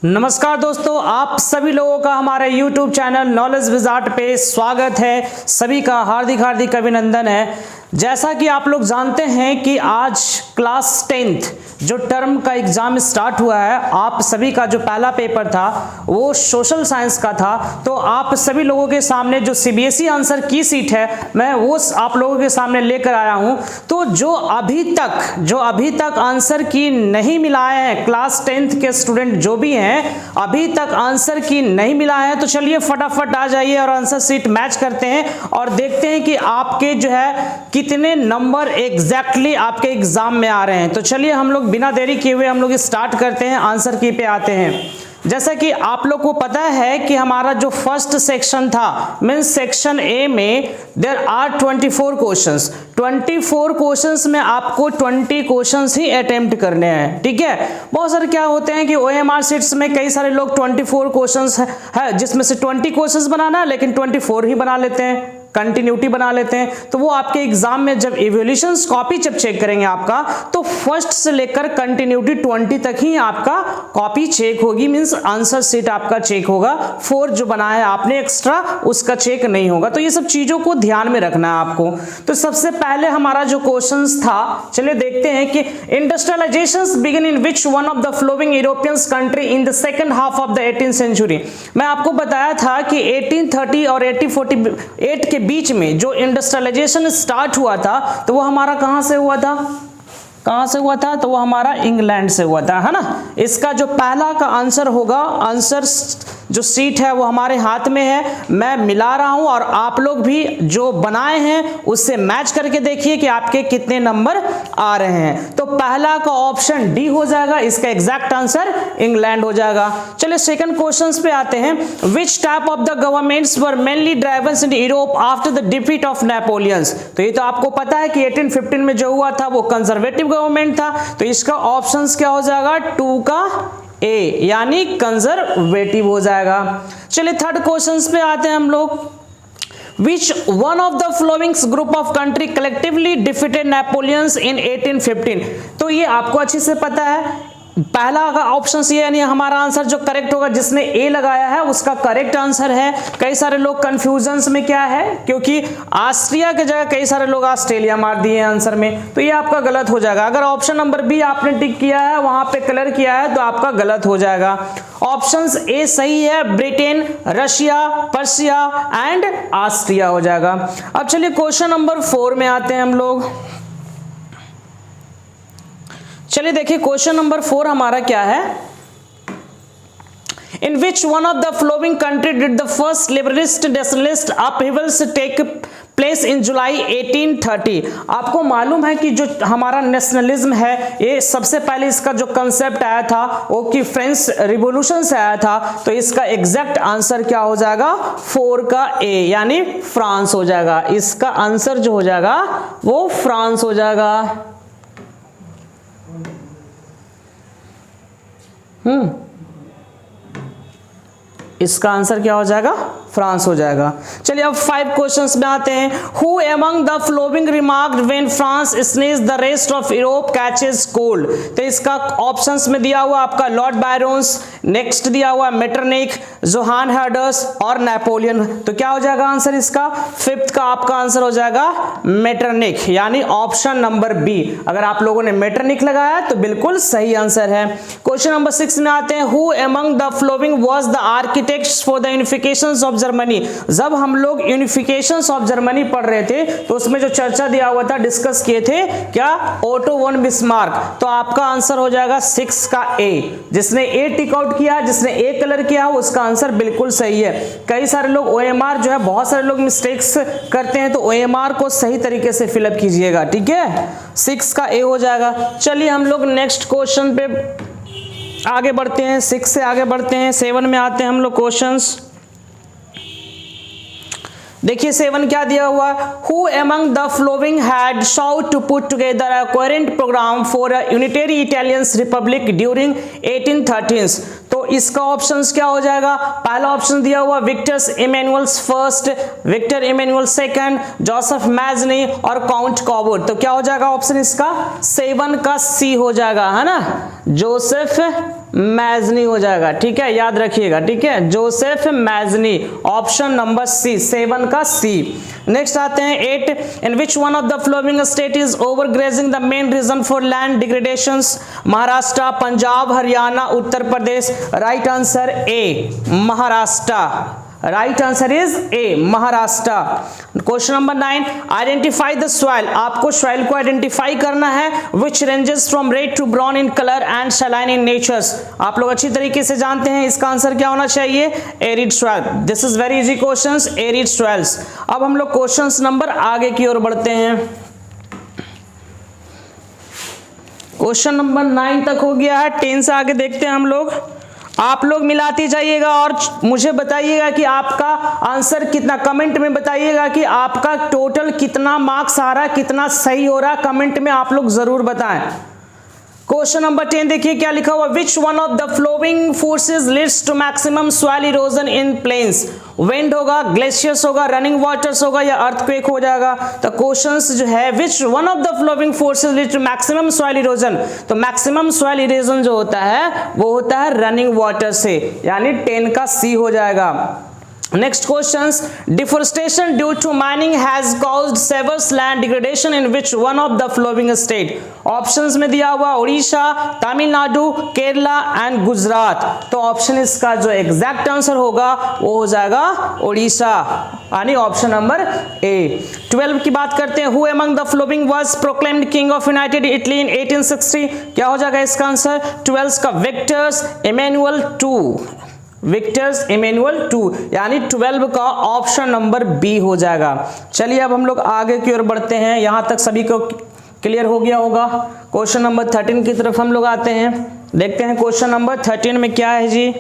नमस्कार दोस्तों, आप सभी लोगों का हमारे YouTube चैनल नॉलेज विजार्ड पे स्वागत है। सभी का हार्दिक हार्दिक अभिनंदन है। जैसा कि आप लोग जानते हैं कि आज क्लास 10th जो टर्म का एग्जाम स्टार्ट हुआ है, आप सभी का जो पहला पेपर था वो सोशल साइंस का था। तो आप सभी लोगों के सामने जो CBSE आंसर की सीट है मैं वो आप लोगों के सामने लेकर आया हूं। तो जो अभी तक आंसर की नहीं मिलाए हैं, क्लास 10th के स्टूडेंट जो भी हैं अभी तक आंसर की नहीं मिला है, तो चलिए फटाफट आ जाइए और आंसर सीट मैच करते हैं और देखते हैं कि आपके जो है कितने नंबर एग्जैक्टली आपके एग्जाम में आ रहे हैं। तो चलिए हम लोग बिना देरी किए हुए हम लोग स्टार्ट करते हैं, आंसर की पे आते हैं। जैसा कि आप लोग को पता है कि हमारा जो फर्स्ट सेक्शन था मींस सेक्शन ए में देयर आर 24 क्वेश्चंस। 24 क्वेश्चंस में आपको 20 क्वेश्चंस ही अटेम्प्ट करने हैं, ठीक है। बहुत सारे क्या होते हैं कि OMR शीट्स में कई सारे लोग 24 क्वेश्चंस है जिसमें से 20 क्वेश्चंस बनाना है लेकिन 24 ही बना लेते हैं, कंटिन्यूटी बना लेते हैं। तो वो आपके एग्जाम में जब इवैल्यूएशन कॉपी जब चेक करेंगे आपका, तो फर्स्ट से लेकर कंटिन्यूटी 20 तक ही आपका कॉपी चेक होगी, मींस आंसर सीट आपका चेक होगा। 4 जो बनाया है आपने एक्स्ट्रा उसका चेक नहीं होगा। तो ये सब चीजों को ध्यान में रखना है आपको। तो सबसे पहले हमारा जो क्वेश्चन था, चलिए देखते हैं कि industrialization begin in which one of the following European country in the second half of the 18th century. मैं आपको बताया था कि 1830 और 1848 के बीच में जो इंडस्ट्रियलाइजेशन स्टार्ट हुआ था तो वो हमारा कहां से हुआ था, तो वो हमारा इंग्लैंड से हुआ था, है ना। इसका जो पहला का आंसर होगा, आंसर जो सीट है वो हमारे हाथ में है, मैं मिला रहा हूं और आप लोग भी जो बनाए हैं उससे मैच करके देखिए कि आपके कितने नंबर आ रहे हैं। तो पहला का ऑप्शन डी हो जाएगा, इसका एग्जैक्ट आंसर इंग्लैंड हो जाएगा। चलिए सेकंड क्वेश्चंस पे आते हैं। Which type of the governments were mainly drivers in Europe after the defeat of Napoleons. तो ये तो आपको पता है कि 1815 में जो हुआ था वो कंजर्वेटिव गवर्नमेंट था। तो इसका ऑप्शंस क्या हो जाएगा, 2 का ए यानी कंजर्वेटिव हो जाएगा। चलिए थर्ड क्वेश्चंस पे आते हैं हम लोग। Which one of the following group of country collectively defeated Napoleon in 1815? तो ये आपको अच्छे से पता है। पहला का ऑप्शन ये यानी हमारा आंसर जो करेक्ट होगा, जिसने ए लगाया है उसका करेक्ट आंसर है। कई सारे लोग कंफ्यूजन्स में क्या है, क्योंकि ऑस्ट्रिया की जगह कई सारे लोग ऑस्ट्रेलिया मार दिए हैं आंसर में, तो ये आपका गलत हो जाएगा। अगर ऑप्शन नंबर बी आपने टिक किया है, वहां पे कलर किया है, तो आपका गलत हो जाएगा। ऑप्शंस ए सही है, Britain, Russia, Persia and Austria हो जाएगा। अब चलिए क्वेश्चन नंबर 4 में आते हैं हम लोग। चलिए देखिए क्वेश्चन नंबर 4 हमारा क्या है। In which one of the following country did the first liberalist nationalist upheavals take place in July 1830? आपको मालूम है कि जो हमारा नेशनलिज्म है ये सबसे पहले इसका जो कंसेप्ट आया था वो कि फ्रेंच रिवॉल्यूशन से आया था। तो इसका एग्जैक्ट आंसर क्या हो जाएगा, 4 का ए यानी फ्रांस हो जाएगा। इसका आंसर जो हो जाएगा वो फ्रांस हो जाएगा। इसका आंसर क्या हो जाएगा, फ्रांस हो जाएगा। चलिए अब 5 क्वेश्चंस में आते हैं। Who among the following remarked when France sneezes the rest of Europe catches cold? तो इसका ऑप्शंस में दिया हुआ आपका लॉर्ड बायरोन्स, नेक्स्ट दिया हुआ मेटरनिक, जोहान हर्डर्स और नेपोलियन। तो क्या हो जाएगा आंसर इसका, 5th का आपका आंसर हो जाएगा मेटरनिक यानी ऑप्शन नंबर बी। अगर आप लोगों ने मेटरनिक लगाया तो बिल्कुल सही आंसर है। क्वेश्चन नंबर 6 में आते हैं। Who among the following was the architects for the unifications of Germany? जब हम लोग यूनिफिकेशंस ऑफ जर्मनी पढ़ रहे थे तो उसमें जो चर्चा दिया हुआ था, डिस्कस किए थे क्या, ओटो वन बिस्मार्क। तो आपका आंसर हो जाएगा 6 का ए। जिसने ए टिक आउट किया, जिसने ए कलर किया, उसका आंसर बिल्कुल सही है। कई सारे लोग OMR जो है, बहुत सारे लोग मिस्टेक्स करते हैं, तो OMR को सही तरीके से फिलअप कीजिएगा, ठीक है। 6 का ए हो जाएगा। चलिए हम लोग नेक्स्ट क्वेश्चन पे आगे बढ़ते हैं। 6 से आगे बढ़ते हैं, 7 में आते हैं हम लोग क्वेश्चंस। देखिए 7 क्या दिया हुआ, Who among the following had sought to put together a coherent program for a unitary Italian republic during 1830s? तो तो इसका ऑप्शंस क्या हो जाएगा? पहला ऑप्शन दिया हुआ Victor Emmanuels first, Victor Emmanuel second, Joseph Mazzini और काउंट कॉबोट। तो क्या हो जाएगा ऑप्शन इसका? 7 का सी हो जाएगा, है ना, जोसेफ मैजनी हो जाएगा। ठीक है, याद रखिएगा। ठीक है, Joseph Mazzini, option number C, 7 का सी। नेक्स्ट आते हैं 8, in which one of the following state is overgrazing the main reason for land degradations? Maharashtra, Punjab, Haryana, Uttar Pradesh. Right answer A, Maharashtra. Right answer is A, Maharashtra. Question number 9, identify the soil. आपको soil को identify करना है which ranges from red to brown in colour and saline in natures. आप लोग अच्छी तरीके से जानते हैं इसका आंसर क्या होना चाहिए? Arid soil. This is very easy questions, arid soils. अब हम लोग क्वेश्चंस नंबर आगे की ओर बढ़ते हैं। क्वेश्चन नंबर 9 तक हो गया है, 10 से आगे देखते हैं हम लोग। आप लोग मिलाती जाइएगा और मुझे बताइएगा कि आपका आंसर कितना, कमेंट में बताइएगा कि आपका टोटल कितना मार्क्स आ रहा है, कितना सही हो रहा है, कमेंट में आप लोग जरूर बताएं। क्वेश्चन नंबर 10 देखिए क्या लिखा हुआ, which one of the following forces leads to maximum soil erosion in plains? Wind होगा, ग्लेशियर्स होगा, रनिंग वाटर्स होगा या अर्थक्वेक हो जाएगा? तो क्वेश्चंस जो है which one of the following forces leads to maximum soil erosion, तो मैक्सिमम सॉइल इरोजन जो होता है वो होता है रनिंग वाटर से, यानी 10 का सी हो जाएगा। Next questions, deforestation due to mining has caused severe land degradation in which one of the following state? Options में दिया हुआ उड़ीसा, तमिलनाडु, केरला एंड गुजरात। तो ऑप्शन इसका जो एग्जैक्ट आंसर होगा वो हो जाएगा उड़ीसा, यानी ऑप्शन नंबर ए। 12 की बात करते हैं, who among the following was proclaimed king of United Italy in 1860? क्या हो जाएगा इसका आंसर? 12 का विक्टर्स इमैनुअल 2, विक्टर्स इमैनुअल 2, यानी 12 का ऑप्शन नंबर बी हो जाएगा। चलिए अब हम लोग आगे की ओर बढ़ते हैं, यहां तक सभी को क्लियर हो गया होगा। क्वेश्चन नंबर 13 की तरफ हम लोग आते हैं, देखते हैं क्वेश्चन नंबर 13 में क्या है जी।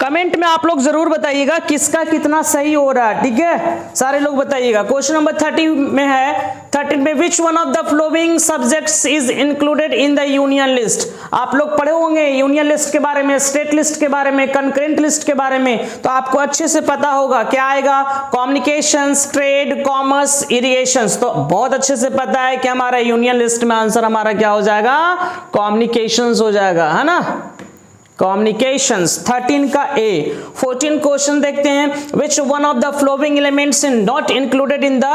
कमेंट में आप लोग जरूर बताइएगा किसका कितना सही हो रहा है। ठीक है, सारे लोग बताइएगा। क्वेश्चन नंबर 30 में है, 13 में विच one of the flowing subjects is included in the union list? आप लोग पढ़े होंगे यूनियन लिस्ट के बारे में, स्टेट लिस्ट के बारे में, कंकरेंट लिस्ट के बारे में, तो आपको अच्छे से पता होगा क्या आएगा? Communications, trade, commerce, irrigations. तो बहुत अच्छे से पता है कि हमारा यूनियन लिस्ट में आंसर हमारा क्या हो जाएगा? कम्युनिकेशंस हो जाएगा, है ना, कम्युनिकेशंस। 13 का ए। 14 क्वेश्चन देखते हैं, विच one of the flowing elements in not included in the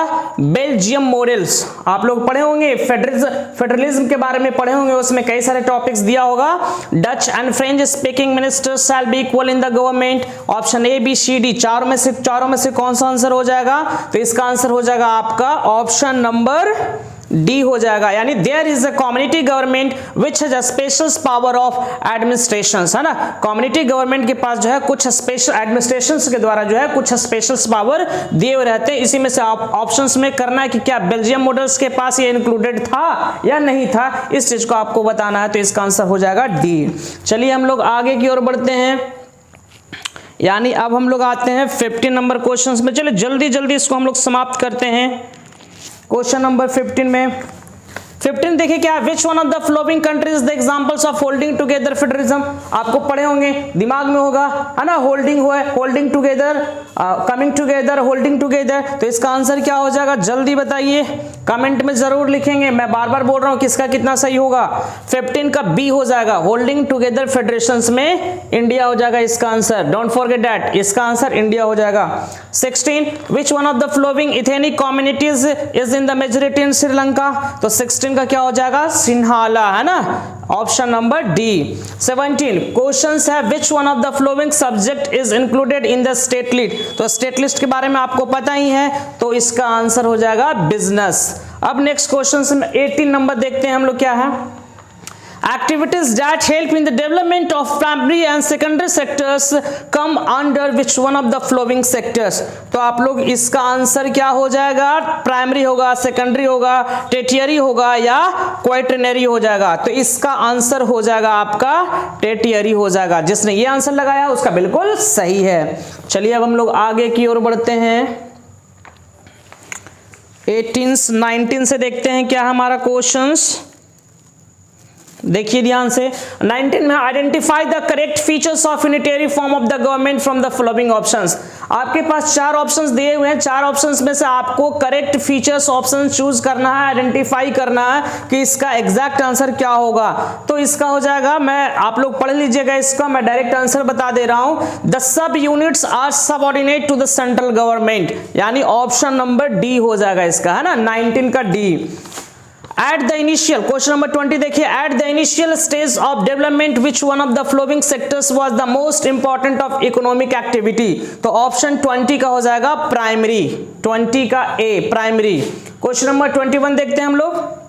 Belgium models? आप लोग पढ़े होंगे फेडरलिज्म के बारे में पढ़े होंगे, उसमें कई सारे टॉपिक्स दिया होगा। Dutch and French speaking ministers shall be equal in the government. Option A B C D, चारों में से कौन सा आंसर हो जाएगा? तो इसका आंसर हो जाएगा आपका ऑप्शन नंबर डी हो जाएगा, यानी there is a community government which has a special power of administration, है ना। कम्युनिटी गवर्नमेंट के पास जो है कुछ स्पेशल एडमिनिस्ट्रेशन के द्वारा जो है कुछ स्पेशल पावर दिए हुए रहते हैं। इसी में से आप ऑप्शंस में करना है कि क्या बेल्जियम मॉडल्स के पास ये इंक्लूडेड था या नहीं था, इस चीज को आपको बताना है। तो इसका आंसर हो जाएगा डी। चलिए हम लोग आगे की ओर बढ़ते हैं, यानी अब हम लोग आते हैं 15 नंबर क्वेश्चंस में। चलिए जल्दी जल्दी इसको हम लोग समाप्त करते हैं। क्वेश्चन नंबर 15 में 15 देखिए क्या, विच one of the following countries the examples of holding together federalism? आपको पढ़े होंगे, दिमाग में होगा, है ना। होल्डिंग हुआ है, holding together, coming together, holding together. तो इसका आंसर क्या हो जाएगा? जल्दी बताइए, कमेंट में जरूर लिखेंगे। मैं बार बार बोल रहा हूं किसका कितना सही होगा। 15 का बी हो जाएगा, होल्डिंग टुगेदर फेडरेशंस में इंडिया हो जाएगा इसका आंसर। डोंट फॉरगेट दैट, इसका आंसर इंडिया हो जाएगा। 16, विच one of the flowing ethnic communities is in the majority इन श्रीलंका? तो 16 का क्या हो जाएगा? सिन्हाला, है ना, ऑप्शन नंबर डी। 17 क्वेश्चंस है, which one of the flowing subject is included in the state list? तो स्टेट लिस्ट के बारे में आपको पता ही है, तो इसका आंसर हो जाएगा बिजनेस। अब नेक्स्ट क्वेश्चन में 18 नंबर देखते हैं हम लोग क्या है। Activities that help in the development of primary and secondary sectors come under which one of the following sectors? तो आप लोग इसका आंसर क्या हो जाएगा? प्राइमरी होगा, सेकेंडरी होगा, टेरिटरी होगा या क्वाटरनरी हो जाएगा? तो इसका आंसर हो जाएगा आपका टेरिटरी हो जाएगा। जिसने ये आंसर लगाया उसका बिल्कुल सही है। चलिए अब हम लोग आगे की ओर बढ़ते हैं, 18 19 से देखते हैं क्या हमारा क्वेश्चंस। देखिए ध्यान से 19 में identify the correct features of unitary form of the government from the following options. आपके पास 4 ऑप्शंस दिए हुए हैं, 4 ऑप्शंस में से आपको करेक्ट फीचर्स ऑप्शन चूज करना है, आइडेंटिफाई करना है कि इसका एग्जैक्ट आंसर क्या होगा। तो इसका हो जाएगा, मैं आप लोग पढ़ लीजिएगा इसका, मैं डायरेक्ट आंसर बता दे रहा हूं। The sub units are subordinate to the central government, यानी ऑप्शन नंबर डी हो जाएगा इसका, है ना, 19 का D. At the initial, question number 20 देखिए, at the initial stage of development which one of the following sectors was the most important of economic activity। तो option 20 का हो जाएगा प्राइमरी, 20 का ए प्राइमरी। क्वेश्चन नंबर 21 देखते हैं हम लोग,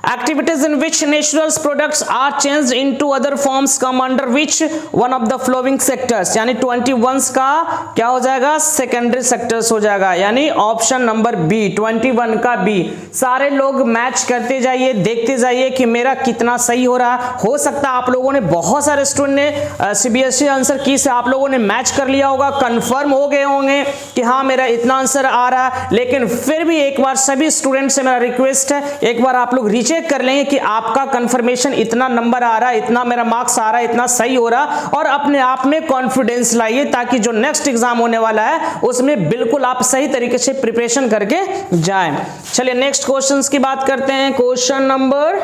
activities in which natural products are changed into other forms come under which one of the following sectors, यानी 21 का क्या हो जाएगा, सेकेंडरी सेक्टर्स हो जाएगा, यानी ऑप्शन नंबर बी 21 का बी। सारे लोग मैच करते जाइए, देखते जाइए कि मेरा कितना सही हो रहा। हो सकता है आप लोगों ने, बहुत सारे स्टूडेंट ने सीबीएसई आंसर की से आप लोगों ने मैच कर लिया होगा, कंफर्म हो गए होंगे कि हाँ मेरा इतना आंसर आ रहा है, लेकिन फिर भी एक बार सभी स्टूडेंट से मेरा रिक्वेस्ट है, एक बार आप लोग रीचेक कर लेंगे कि आपका कंफर्मेशन इतना नंबर आ रहा है, इतना मेरा मार्क्स आ रहा है, इतना सही हो रहा, और अपने आप में कॉन्फिडेंस लाइए ताकि जो नेक्स्ट एग्जाम होने वाला है उसमें बिल्कुल आप सही तरीके से प्रिपरेशन करके जाएं। चलिए नेक्स्ट क्वेश्चंस की बात करते हैं, क्वेश्चन नंबर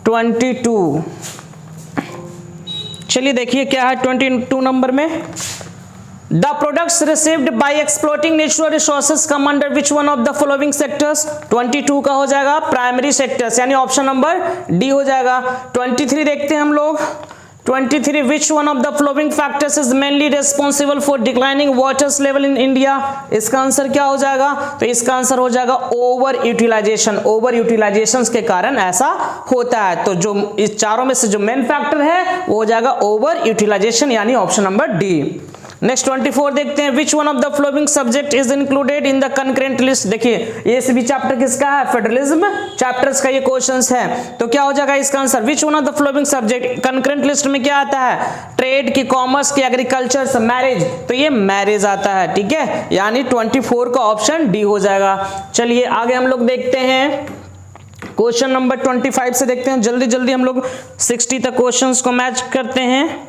22। चलिए देखिए क्या है 22 नंबर में, The products received by exploiting natural resources come under which one of the following sectors। 22 का हो जाएगा प्राइमरी सेक्टर्स, यानी ऑप्शन नंबर डी हो जाएगा। 23 देखते हैं हम लोग, 23 which one of the following factors is mainly responsible for declining waters level in India। इसका आंसर क्या हो जाएगा, तो इसका आंसर हो जाएगा ओवर यूटिलाइजेशन, ओवर यूटिलाइजेशन के कारण ऐसा होता है। तो जो इस चारों में से जो मेन फैक्टर है वो हो जाएगा ओवर यूटिलाइजेशन, यानी ऑप्शन नंबर डी। नेक्स्ट 24 देखते हैं, विच one of the flowing subject is included in the concurrent list. देखिए ये सभी चैप्टर किसका है, फेडरलिज्म चैप्टर्स का ये क्वेश्चंस है। तो क्या हो जाएगा इसका answer, which one of the flowing subject, concurrent list में क्या आता है, ट्रेड की, कॉमर्स की, एग्रीकल्चर, मैरिज, तो ये मैरिज आता है, ठीक है, यानी 24 का ऑप्शन डी हो जाएगा। चलिए आगे हम लोग देखते हैं, क्वेश्चन नंबर 25 से देखते हैं, जल्दी जल्दी हम लोग 60 तक क्वेश्चंस को मैच करते हैं।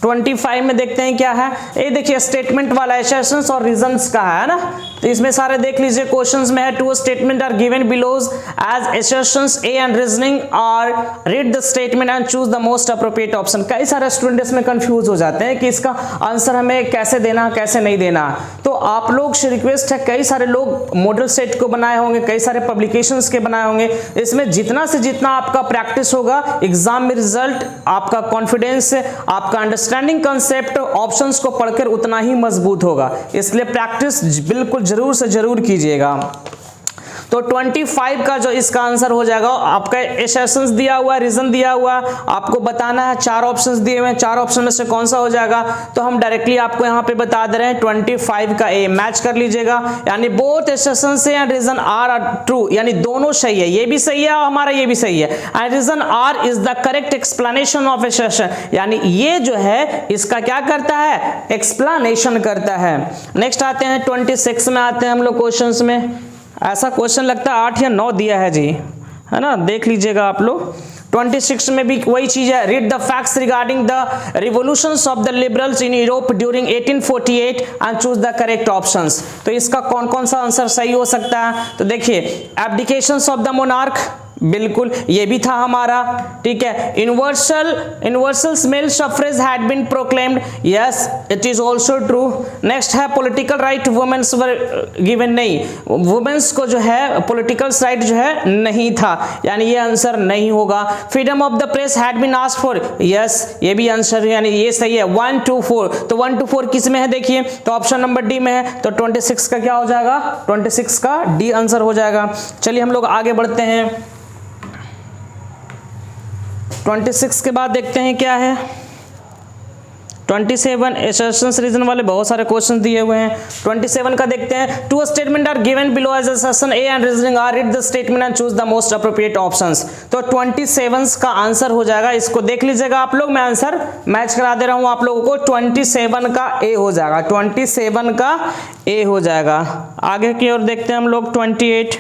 25 में देखते हैं क्या है, ये देखिए स्टेटमेंट वाला एसेशंस और रीजंस का है ना, तो इसमें सारे देख लीजिए क्वेश्चंस में है, two statement are given below as assertions A and reasoning R, read the statement and choose the most appropriate option. कई सारे स्टूडेंट इसमें कंफ्यूज हो जाते हैं कि इसका आंसर हमें कैसे देना, कैसे नहीं देना। तो आप लोग से रिक्वेस्ट है, कई सारे लोग मॉडल सेट को बनाए होंगे, कई सारे पब्लिकेशंस के बनाए होंगे, इसमें जितना से जितना आपका प्रैक्टिस होगा एग्जाम में रिजल्ट, आपका कॉन्फिडेंस, आपका अंडरस्टैंडिंग कंसेप्ट ऑप्शंस को पढ़कर उतना ही मजबूत होगा, इसलिए प्रैक्टिस बिल्कुल जरूर से जरूर कीजिएगा। तो 25 का जो इसका आंसर हो जाएगा, आपका एसेशंस दिया हुआ है, रीजन दिया हुआ, आपको बताना है, 4 ऑप्शंस दिए हुए हैं, 4 ऑप्शन में से कौन सा हो जाएगा, तो हम डायरेक्टली आपको यहाँ पे बता दे रहे हैं 25 का ए मैच कर लीजिएगा, यानी both assertions and reason are true, यानी दोनों सही है, ये भी सही है और हमारा ये भी सही है, and reason R is the correct explanation of assertion, यानी ये जो है इसका क्या करता है, एक्सप्लेनेशन करता है। नेक्स्ट आते हैं 26 में, आते हैं हम लोग क्वेश्चंस में, ऐसा क्वेश्चन लगता है 8 या 9 दिया है जी, है ना, देख लीजिएगा आप लोग। 26 में भी वही चीज है, read the facts regarding the revolutions of the liberals in Europe during 1848 and choose the correct options. तो इसका कौन कौन सा आंसर सही हो सकता है, तो देखिए एब्डिकेशंस ऑफ द मोनार्क, बिल्कुल ये भी था हमारा, ठीक है। Universal male suffrage had been proclaimed, yes it is also true. Next है political right women's were given, नहीं, वुमेन्स को जो है पॉलिटिकल राइट जो है नहीं था, यानी ये आंसर नहीं होगा। Freedom of the press had been asked for, yes ये भी आंसर, यानी ये सही है। 1 to 4, तो 1 to 4 किस में है, देखिए तो ऑप्शन नंबर डी में है, तो 26 का क्या हो जाएगा, 26 का डी आंसर हो जाएगा। चलिए हम लोग आगे बढ़ते हैं, 26 के बाद देखते हैं क्या है, 27 एसेशंस रीजन वाले बहुत सारे क्वेश्चन दिए हुए हैं। 27 का देखते हैं, two statement are given below as assertion A and reasoning R, read the statement and choose the most appropriate options. तो 27 का आंसर हो जाएगा, इसको देख लीजिएगा आप लोग, मैं आंसर मैच करा दे रहा हूं आप लोगों को, 27 का ए हो जाएगा, 27 का ए हो जाएगा। आगे की ओर देखते हैं हम लोग 28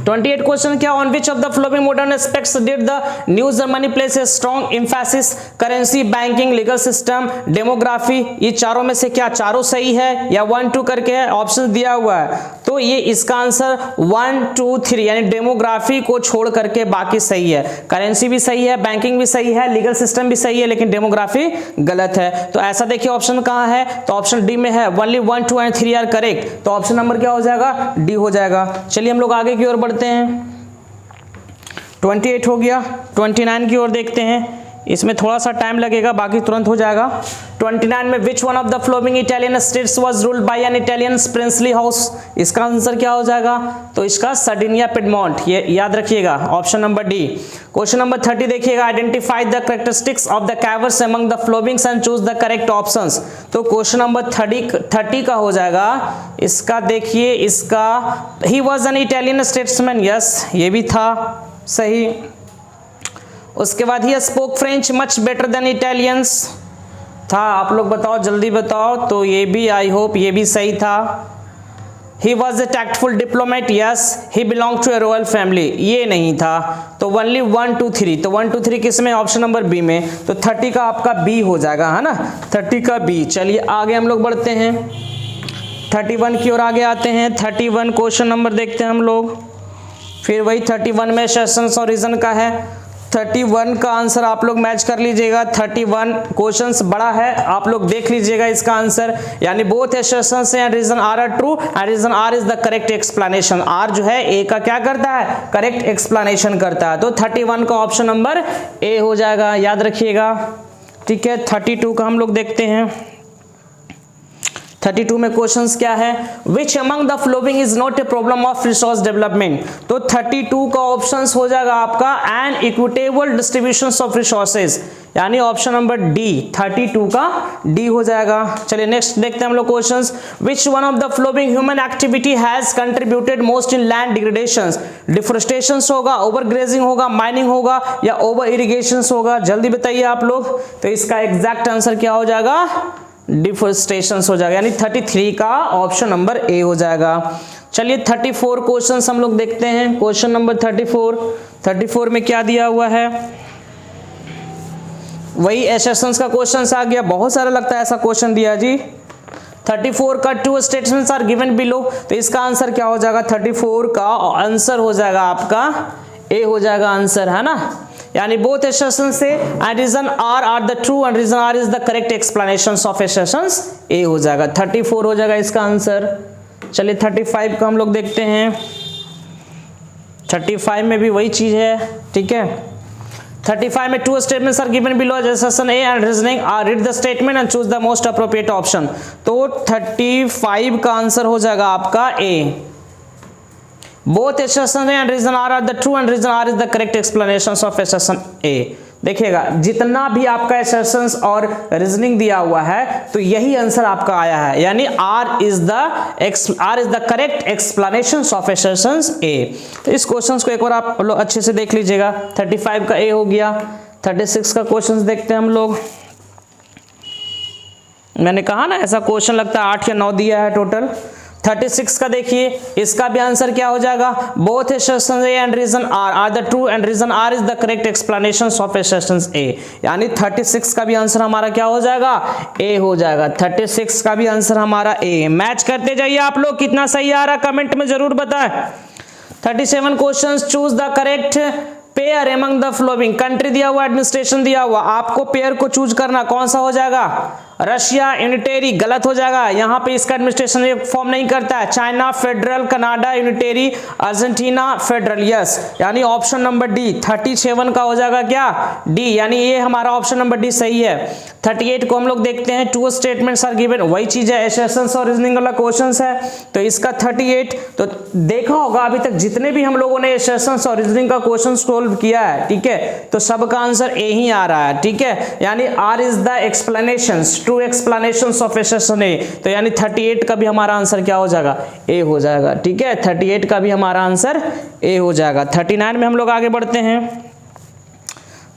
28 क्वेश्चन क्या, on which of the flowing modern aspects did the new Germany place a strong emphasis, currency, banking, legal system, demography, ये चारों में से क्या चारों सही है या 1 2 करके है, ऑप्शन दिया हुआ है, तो ये इसका आंसर 1 2 3 यानी डेमोग्राफी को छोड़ करके बाकी सही है। करेंसी भी सही है, बैंकिंग भी सही है, लीगल सिस्टम भी सही है, लेकिन डेमोग्राफी गलत है। तो ऐसा देखिए ऑप्शन कहाँ है, तो ऑप्शन डी में है, ओनली 1 2 एंड 3 आर करेक्ट, तो ऑप्शन नंबर क्या हो जाएगा, डी हो जाएगा। चलिए हम लोग आगे की ओर बढ़ते हैं। 28 हो गया, 29 की ओर देखते हैं, इसमें थोड़ा सा टाइम लगेगा, बाकी तुरंत हो जाएगा। 29 में विच one of the flowing Italian states was ruled by an Italian princely house, इसका आंसर क्या हो जाएगा, तो इसका सर्डिनिया पिडमोंट, ये याद रखिएगा, option number D. Question number 30 देखिएगा, identify the characteristics of the Cavours among the followings and choose the correct options, तो क्वेश्चन नंबर 30 का हो जाएगा, इसका देखिए, इसका ही was an Italian statesman, yes ये भी था सही। उसके बाद ही spoke French much better than Italians था, आप लोग बताओ जल्दी बताओ, तो ये भी आई होप ये भी सही था। He was a tactful diplomat, yes he belong to a royal family, ये नहीं था, तो ओनली 1 2 3, तो 1 2 3 किस में, ऑप्शन नंबर बी में, तो 30 का आपका बी हो जाएगा, है ना, 30 का बी। चलिए आगे हम लोग बढ़ते हैं, 31 की ओर आगे आते हैं। 31 क्वेश्चन नंबर देखते हैं हम लोग, फिर वही 31 में सेशंस और रीजन का है। 31 का आंसर आप लोग मैच कर लीजिएगा, 31 क्वेश्चंस बड़ा है, आप लोग देख लीजिएगा इसका आंसर, यानी both assertions and reason are are true and reason R is the correct explanation, R जो है ए का क्या करता है, करेक्ट एक्सप्लेनेशन करता है, तो 31 का ऑप्शन नंबर ए हो जाएगा, याद रखिएगा, ठीक है। 32 का हम लोग देखते हैं। 32 में क्वेश्चंस क्या है, which among the following is not a problem of resource development, तो 32 का ऑप्शंस हो जाएगा आपका an equitable distribution of resources, यानी ऑप्शन नंबर डी, 32 का डी हो जाएगा। चलिए नेक्स्ट देखते हैं हम लोग questions, which one of the flowing human activity has contributed most in land डिग्रेडेशंस, deforestation होगा, ओवर ग्रेजिंग होगा, माइनिंग होगा या ओवर इरिगेशन होगा, जल्दी बताइए आप लोग, तो इसका एग्जैक्ट आंसर क्या हो जाएगा, डिफोरेस्टेशन हो जाएगा, यानी 33 का ऑप्शन नंबर ए हो जाएगा। चलिए 34 क्वेश्चंस हम लोग देखते हैं, क्वेश्चन नंबर 34 में क्या दिया हुआ है, वही एसेशंस का क्वेश्चन आ गया, बहुत सारा लगता है ऐसा क्वेश्चन दिया जी। 34 का 2 स्टेटमेंट्स आर गिवन बिलो, तो इसका आंसर क्या हो जाएगा, 34 का आंसर हो जाएगा आपका ए हो जाएगा आंसर, है ना, यानी बोथ एसेशंस से and reason are the true and reason R is the correct explanations of assertions, A हो जाएगा, 34 हो जाएगा इसका आंसर। चलिए 35 का हम लोग देखते हैं। 35 में भी वही चीज है, ठीक है। 35 में 2 statements are given below assertion A and reasoning R, read the statement and choose the most appropriate option, तो 35 का आंसर हो जाएगा आपका ए। Both assertion and reason R are the true and reason R is the correct explanations of assertion A। देखिएगा जितना भी आपका assertions और reasoning दिया हुआ है तो यही आंसर आपका आया है, यानी R is the correct explanations of assertions A। तो इस क्वेश्चंस को एक बार आप लोग अच्छे से देख लीजिएगा। 35 का A हो गया। 36 का क्वेश्चंस देखते हैं हम लोग। मैंने कहा ना ऐसा क्वेश्चन लगता है 8 या 9 दिया है टोटल। 36 का देखिए, इसका भी आंसर क्या हो जाएगा, both assertions A and reason R are the true and reason R is the correct explanations of assertions A, यानी 36 का भी आंसर हमारा क्या हो जाएगा, A हो जाएगा। 36 का भी आंसर हमारा A। मैच करते जाइए आप लोग, कितना सही आ रहा कमेंट में जरूर बताएं। 37 questions, choose the correct pair among the following, country दिया हुआ, एडमिनिस्ट्रेशन दिया हुआ, आपको पेयर को चूज करना, कौन सा हो जाएगा, रशिया यूनिटेरी, गलत हो जाएगा, यहाँ पे इसका एडमिनिस्ट्रेशन फॉर्म नहीं करता है। China federal, Canada unitary, Argentina federal, yes, यानी ऑप्शन नंबर डी 37 का हो जाएगा क्या, डी, यानी ये हमारा ऑप्शन नंबर डी सही है। 38 को हम लोग देखते हैं, 2 स्टेटमेंट्स आर गिवन, वही चीज है, एसेशंस और रीजनिंग वाला क्वेश्चन है, तो इसका 38, तो देखा होगा अभी तक जितने भी हम लोगों ने एसेशंस और रीजनिंग का क्वेश्चन सोल्व किया है, ठीक है, तो सबका आंसर ए ही आ रहा है, ठीक है, यानी R is the explanations, true explanations of assertion A, तो यानी 38 का भी हमारा आंसर क्या हो जाएगा, ए हो जाएगा, ठीक है, 38 का भी हमारा आंसर ए हो जाएगा। 39 में हम लोग आगे बढ़ते हैं।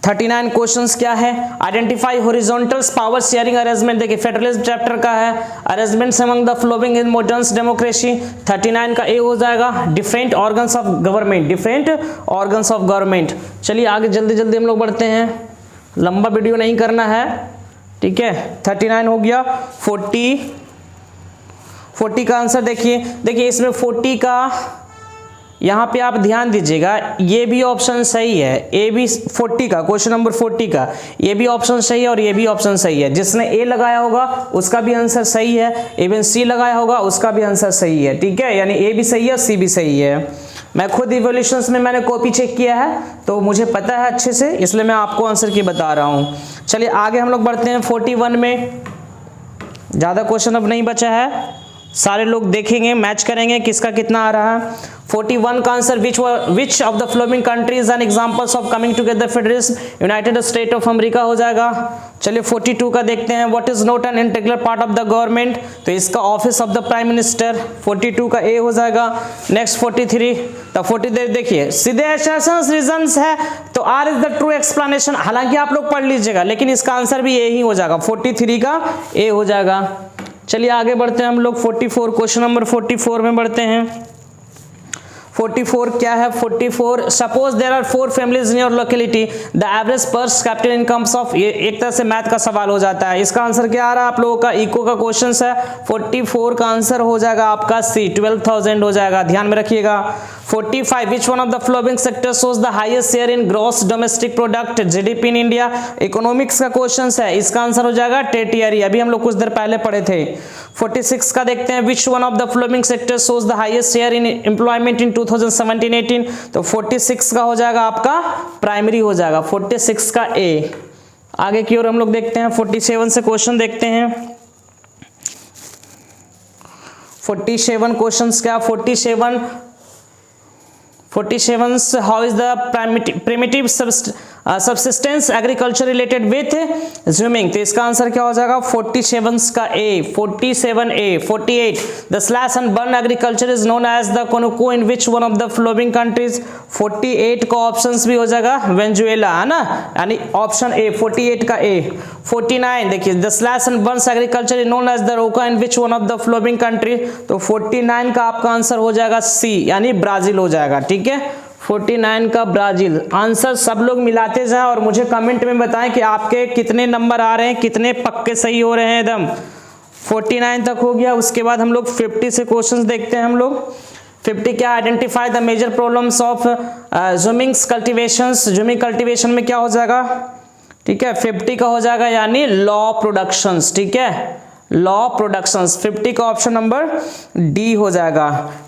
39 क्वेश्चंस क्या है, identify horizontal power sharing arrangement, देखिए फेडरलिज्म चैप्टर का है, arrangements among the following in modern democracy, 39 का ए हो जाएगा, different organs of government, different organs of government. चलिए आगे जल्दी जल्दी हम लोग बढ़ते हैं, लंबा वीडियो नहीं करना है, ठीक है। 39 हो गया। 40 का आंसर देखिए इसमें 40 का यहाँ पे आप ध्यान दीजिएगा, ये भी ऑप्शन सही है, ए भी 40 का, क्वेश्चन नंबर 40 का ये भी ऑप्शन सही है और ये भी ऑप्शन सही है। जिसने ए लगाया होगा उसका भी आंसर सही है, इवन सी लगाया होगा उसका भी आंसर सही है, ठीक है। यानी ए भी सही है, सी भी सही है। मैं खुद इवोल्यूशंस में मैंने कॉपी चेक किया है तो मुझे पता है अच्छे से, इसलिए मैं आपको आंसर की बता रहा हूँ। चलिए आगे हम लोग बढ़ते हैं 41 में। ज़्यादा क्वेश्चन अब नहीं बचा है, सारे लोग देखेंगे, मैच करेंगे किसका कितना आ रहा है। 41 का answer which of the following countries and examples of coming together federalism, United state of America हो जाएगा। चलिए 42 का देखते हैं, what is not an integral part of the government, तो इसका office of the prime minister, 42 का ए हो जाएगा। नेक्स्ट 43, तो 43 देखिए सीधे असर्शंस रीजंस है तो R is the true explanation, हालांकि आप लोग पढ़ लीजिएगा लेकिन इसका आंसर भी ए ही हो जाएगा, 43 का ए हो जाएगा। चलिए आगे बढ़ते हैं हम लोग 44, क्वेश्चन नंबर 44 में बढ़ते हैं। 44 क्या है, 44 suppose there are 4 families in your locality, the average per capita incomes of, ये एक तरह से मैथ का सवाल हो जाता है। इसका आंसर क्या आ रहा है आप लोगों का, इको का क्वेश्चन है। 44 का आंसर हो जाएगा आपका सी, 12,000 हो जाएगा, ध्यान में रखिएगा। 45 विच one of the following sector shows the highest share in gross domestic product GDP in India, economics का क्वेश्चन है, इसका आंसर हो जाएगा टेरिटरी, अभी हम लोग कुछ देर पहले पढ़े थे। 46 का देखते हैं, विच one of the following sector shows the highest share in employment in 2017-18, तो 46 का हो जाएगा आपका प्राइमरी हो जाएगा, 46 का ए। आगे की ओर हम लोग देखते हैं, 47 से क्वेश्चन देखते हैं। 47 क्वेश्चंस क्या, 47 how is the primitive subsistence agriculture related with swimming, तो इसका आंसर क्या हो जाएगा 47 का A, 47A। 48 the slash and burn agriculture is known as the conuco in which one of the following countries, 48 का ऑप्शंस भी हो जाएगा वेनेजुएला, है ना, यानी ऑप्शन ए 48 का ए। 49 देखिए the slash and burn agriculture is known as the roca in which one of the following country, तो 49 का आपका आंसर हो जाएगा सी, यानी ब्राजील हो जाएगा, ठीक है। 49 का ब्राजील। आंसर सब लोग मिलाते जाएं और मुझे कमेंट में बताएं कि आपके कितने नंबर आ रहे हैं, कितने पक्के सही हो रहे हैं एकदम। 49 तक हो गया, उसके बाद हम लोग 50 से क्वेश्चंस देखते हैं हम लोग। 50 क्या, identify the major problems of jhumings cultivations, jhuming cultivation में क्या हो जाएगा, ठीक है। 50 का हो जाएगा यानी लॉ प्रोडक्शंस, ठीक है, लॉ प्रोडक्शंस। 50 का ऑप्शन नंबर डी हो जाएगा।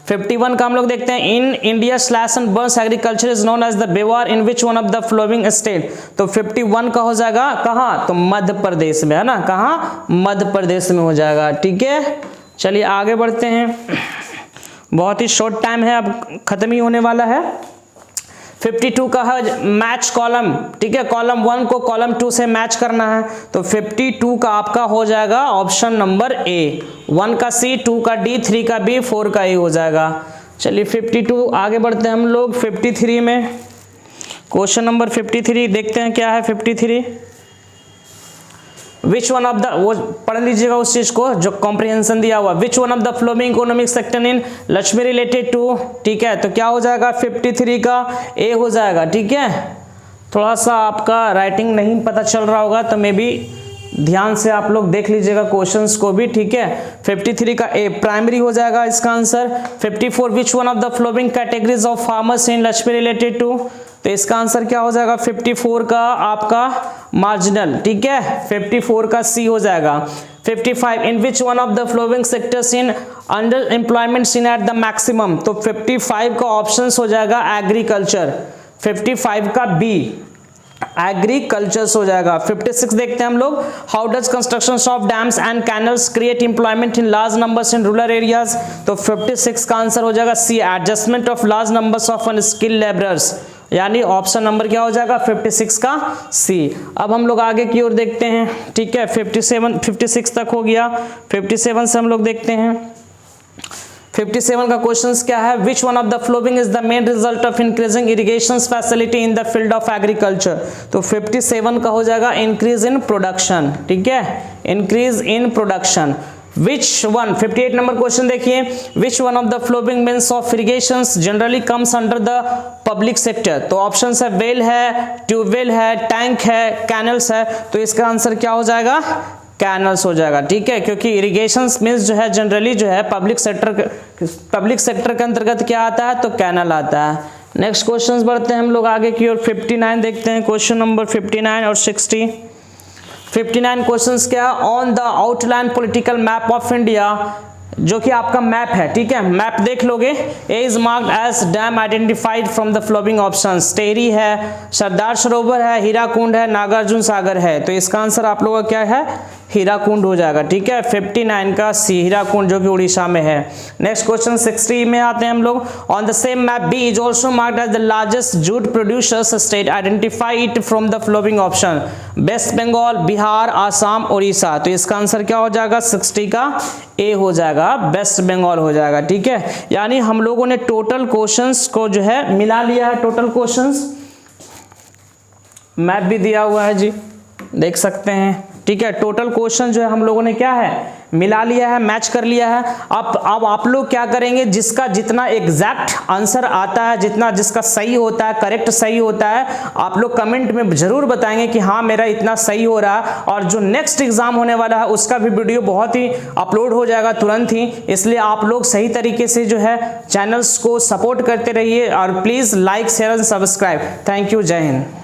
51 का हम लोग देखते हैं, in India slash and burns agriculture is known as the bewar in which one of the following state, तो 51 का हो जाएगा कहाँ, तो मध्य प्रदेश में, है ना, कहाँ, मध्य प्रदेश में हो जाएगा, ठीक है। चलिए आगे बढ़ते हैं, बहुत ही शॉर्ट टाइम है, अब खत्म ही होने वाला है। 52 का है मैच कॉलम, ठीक है, कॉलम 1 को कॉलम 2 से मैच करना है, तो 52 का आपका हो जाएगा ऑप्शन नंबर ए, 1 का सी, 2 का डी, 3 का बी, 4 का ए हो जाएगा। चलिए 52 आगे बढ़ते हैं हम लोग 53 में। क्वेश्चन नंबर 53 देखते हैं क्या है 53। विच वन ऑफ द, वो पढ़ लीजिएगा उस चीज को जो कॉम्प्रिहेंशन दिया हुआ, which one of the following economic sector in लक्ष्मी रिलेटेड टू, ठीक है, तो क्या हो जाएगा 53 का ए हो जाएगा, ठीक है। थोड़ा सा आपका राइटिंग नहीं पता चल रहा होगा तो मे बी ध्यान से आप लोग देख लीजिएगा क्वेश्चंस को भी, ठीक है। 53 का ए प्राइमरी हो जाएगा इसका answer. 54 which one of the following categories of farmers in लक्ष्मी रिलेटेड टू, तो इसका आंसर क्या हो जाएगा 54 का आपका मार्जिनल, ठीक है, 54 का सी हो जाएगा। 55 in which one of the following sectors in under employment seen at the maximum, तो 55 का ऑप्शन हो जाएगा एग्रीकल्चर, 55 का बी एग्रीकल्चर हो जाएगा। 56 देखते हैं हम लोग, how does construction of dams and canals create employment in large numbers in rural areas, तो 56 का आंसर हो जाएगा C, adjustment of large numbers of unskilled labourers, यानी ऑप्शन नंबर क्या हो जाएगा 56 का सी। अब हम लोग आगे की ओर देखते हैं, ठीक है, 56 तक हो गया। 57 से हम लोग देखते हैं 57 का क्वेश्चन क्या है, which one of the following is the main result of increasing irrigation facility in the field of agriculture. तो 57 का हो जाएगा इंक्रीज इन प्रोडक्शन, ठीक है, increase in production. Which one, 58 number question देखिए, which one of the following means of irrigation generally comes under the public sector. तो option है well है, ट्यूबवेल है, टैंक है, कैनल्स है। तो इसका आंसर क्या हो जाएगा, कैनल्स हो जाएगा, ठीक है, क्योंकि इरिगेशन मींस जो है जनरली जो है पब्लिक सेक्टर के अंतर्गत क्या आता है, तो कैनल आता है। नेक्स्ट क्वेश्चंस बढ़ते हैं हम लोग आगे की ओर, 59 देखते हैं, क्वेश्चन नंबर 59 और 60। 59 क्वेश्चंस क्या, on the outline political map of India, जो कि आपका मैप है, ठीक है, मैप देख लोगे, A is marked as dam identified from the following options. Tehri है, सरदार सरोवर है, हीराकुंड है, नागार्जुन सागर है। तो इसका आंसर आप लोगों का क्या है, हीराकुंड हो जाएगा, ठीक है, 59 का सी, हीराकुंड, जो कि उड़ीसा में है। नेक्स्ट क्वेश्चन 60 में आते हैं हम लोग, on the same map B is also marked as the largest jute producers state, identify it from the following option, West Bengal, Bihar, Assam, Orissa. तो इसका आंसर क्या हो जाएगा, 60 का ए हो जाएगा, वेस्ट बंगाल हो जाएगा, ठीक है। यानी हम लोगों ने टोटल क्वेश्चंस को जो है मिला लिया है, टोटल क्वेश्चंस, मैप भी दिया हुआ है जी, देख सकते हैं, ठीक है। टोटल क्वेश्चन जो है हम लोगों ने क्या है, मिला लिया है, मैच कर लिया है। अब आप लोग क्या करेंगे, जिसका जितना एग्जैक्ट आंसर आता है, जितना जिसका सही होता है, करेक्ट सही होता है, आप लोग कमेंट में जरूर बताएंगे कि हाँ मेरा इतना सही हो रहा है। और जो नेक्स्ट एग्जाम होने वाला है उसका भी वीडियो बहुत ही अपलोड हो जाएगा तुरंत ही, इसलिए आप लोग सही तरीके से जो है चैनल्स को सपोर्ट करते रहिए और please like, share and subscribe. Thank you, जय हिंद।